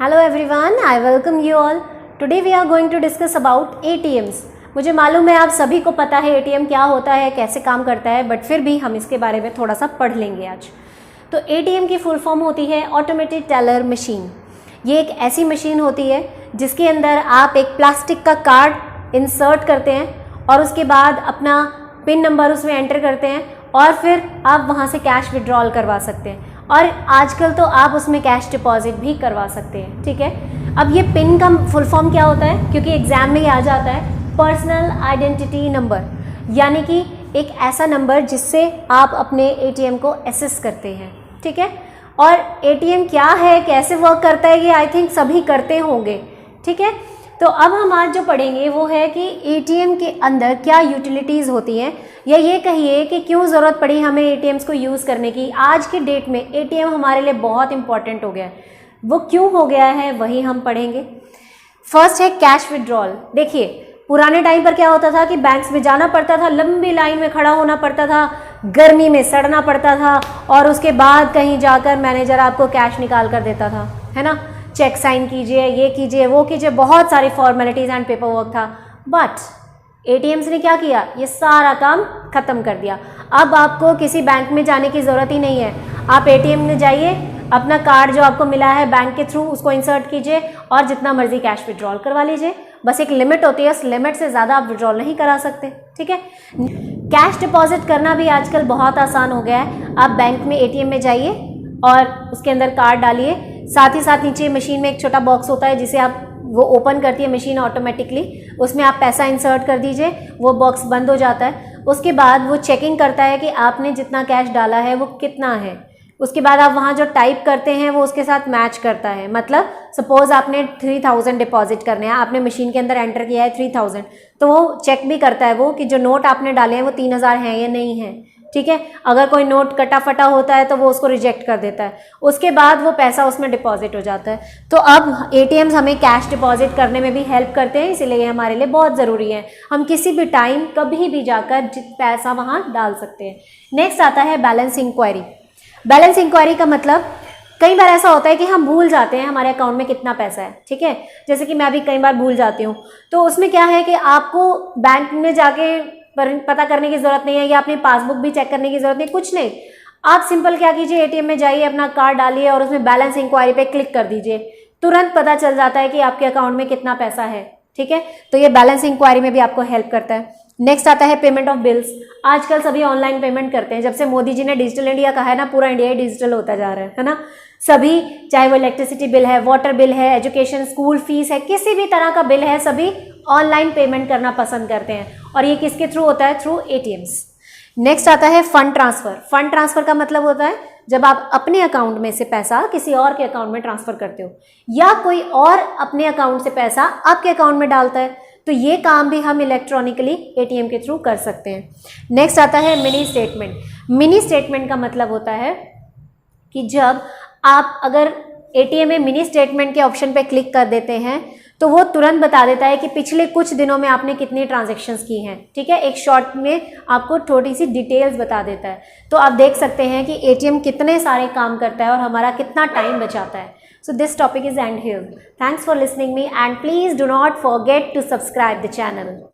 Hello everyone, I welcome you all. Today we are going to discuss about ATMs. मुझे मालूम है आप सभी को पता है ATM क्या होता है, कैसे काम करता है, बट फिर भी हम इसके बारे में थोड़ा सा पढ़ लेंगे आज। तो ATM की फुल फॉर्म होती है ऑटोमेटेड टेलर मशीन। ये एक ऐसी मशीन होती है जिसके अंदर आप एक प्लास्टिक का कार्ड इंसर्ट करते हैं और उसके बाद अपना पिन नंबर उसमें एंटर करते हैं और फिर आप वहाँ से कैश विड्रॉल करवा सकते हैं और आजकल तो आप उसमें कैश डिपॉजिट भी करवा सकते हैं। ठीक है, अब ये पिन का फुल फॉर्म क्या होता है, क्योंकि एग्जाम में ये आ जाता है, पर्सनल आइडेंटिटी नंबर, यानी कि एक ऐसा नंबर जिससे आप अपने ATM को एक्सेस करते हैं। ठीक है, और ATM क्या है, कैसे वर्क करता है, ये आई थिंक सभी करते होंगे। ठीक है, तो अब हम आज जो पढ़ेंगे वो है कि ATM के अंदर क्या यूटिलिटीज़ होती हैं, या ये कहिए कि क्यों ज़रूरत पड़ी हमें ATMs को यूज़ करने की। आज के डेट में ATM हमारे लिए बहुत इंपॉर्टेंट हो गया है। वो क्यों हो गया है वही हम पढ़ेंगे। फर्स्ट है कैश विड्रॉल। देखिए, पुराने टाइम पर क्या होता था कि बैंक्स में जाना पड़ता था, लंबी लाइन में खड़ा होना पड़ता था, गर्मी में सड़ना पड़ता था और उसके बाद कहीं जाकर मैनेजर आपको कैश निकाल कर देता था, है ना। चेक साइन कीजिए, ये कीजिए, वो कीजिए, बहुत सारी फॉर्मेलिटीज़ एंड पेपर वर्क था। बट ATMs ने क्या किया, ये सारा काम ख़त्म कर दिया। अब आपको किसी बैंक में जाने की ज़रूरत ही नहीं है। आप ATM में जाइए, अपना कार्ड जो आपको मिला है बैंक के थ्रू उसको इंसर्ट कीजिए और जितना मर्जी कैश विड्रॉल करवा लीजिए। बस एक लिमिट होती है, उस लिमिट से ज़्यादा आप विड्रॉल नहीं करा सकते। ठीक है, कैश डिपॉजिट करना भी आजकल बहुत आसान हो गया है। आप बैंक में ATM में जाइए और उसके अंदर कार्ड डालिए, साथ ही साथ नीचे मशीन में एक छोटा बॉक्स होता है जिसे आप वो ओपन करती है मशीन ऑटोमेटिकली, उसमें आप पैसा इंसर्ट कर दीजिए, वो बॉक्स बंद हो जाता है। उसके बाद वो चेकिंग करता है कि आपने जितना कैश डाला है वो कितना है। उसके बाद आप वहाँ जो टाइप करते हैं वो उसके साथ मैच करता है। मतलब सपोज आपने 3000 डिपॉजिट करने हैं, आपने मशीन के अंदर एंटर किया है 3000, तो वो चेक भी करता है वो कि जो नोट आपने डाले हैं वो 3000 हैं या नहीं है। ठीक है, अगर कोई नोट कटा फटा होता है तो वो उसको रिजेक्ट कर देता है। उसके बाद वो पैसा उसमें डिपॉजिट हो जाता है। तो अब ATMs हमें कैश डिपॉजिट करने में भी हेल्प करते हैं, इसीलिए ये हमारे लिए बहुत ज़रूरी है। हम किसी भी टाइम कभी भी जाकर पैसा वहाँ डाल सकते हैं। नेक्स्ट आता है बैलेंस इंक्वायरी। बैलेंस इंक्वायरी का मतलब, कई बार ऐसा होता है कि हम भूल जाते हैं हमारे अकाउंट में कितना पैसा है। ठीक है, जैसे कि मैं भी कई बार भूल जाती हूँ। तो उसमें क्या है कि आपको बैंक में जाके पता करने की ज़रूरत नहीं है या अपनी पासबुक भी चेक करने की ज़रूरत नहीं, कुछ नहीं। आप सिंपल क्या कीजिए, ATM में जाइए, अपना कार्ड डालिए और उसमें बैलेंस इंक्वायरी पे क्लिक कर दीजिए। तुरंत पता चल जाता है कि आपके अकाउंट में कितना पैसा है। ठीक है, तो ये बैलेंस इंक्वायरी में भी आपको हेल्प करता है। नेक्स्ट आता है पेमेंट ऑफ बिल्स। आजकल सभी ऑनलाइन पेमेंट करते हैं। जब से मोदी जी ने डिजिटल इंडिया कहा है ना, पूरा इंडिया ही डिजिटल होता जा रहा है ना। सभी, चाहे वो इलेक्ट्रिसिटी बिल है, वाटर बिल है, एजुकेशन स्कूल फीस है, किसी भी तरह का बिल है, सभी ऑनलाइन पेमेंट करना पसंद करते हैं। और ये किसके थ्रू होता है? Through ATMs। नेक्स्ट आता है फंड ट्रांसफ़र। फंड ट्रांसफ़र का मतलब होता है जब आप अपने अकाउंट में से पैसा किसी और के अकाउंट में ट्रांसफ़र करते हो या कोई और अपने अकाउंट से पैसा आपके अकाउंट में डालता है, तो ये काम भी हम इलेक्ट्रॉनिकली ATM के थ्रू कर सकते हैं। नेक्स्ट आता है मिनी स्टेटमेंट। मिनी स्टेटमेंट का मतलब होता है कि जब आप अगर ATM में मिनी स्टेटमेंट के ऑप्शन पे क्लिक कर देते हैं तो वो तुरंत बता देता है कि पिछले कुछ दिनों में आपने कितनी ट्रांजैक्शंस की हैं। ठीक है, एक शॉर्ट में आपको थोड़ी सी डिटेल्स बता देता है। तो आप देख सकते हैं कि ATM कितने सारे काम करता है और हमारा कितना टाइम बचाता है। So this topic is end here. Thanks for listening me and please do not forget to subscribe the channel.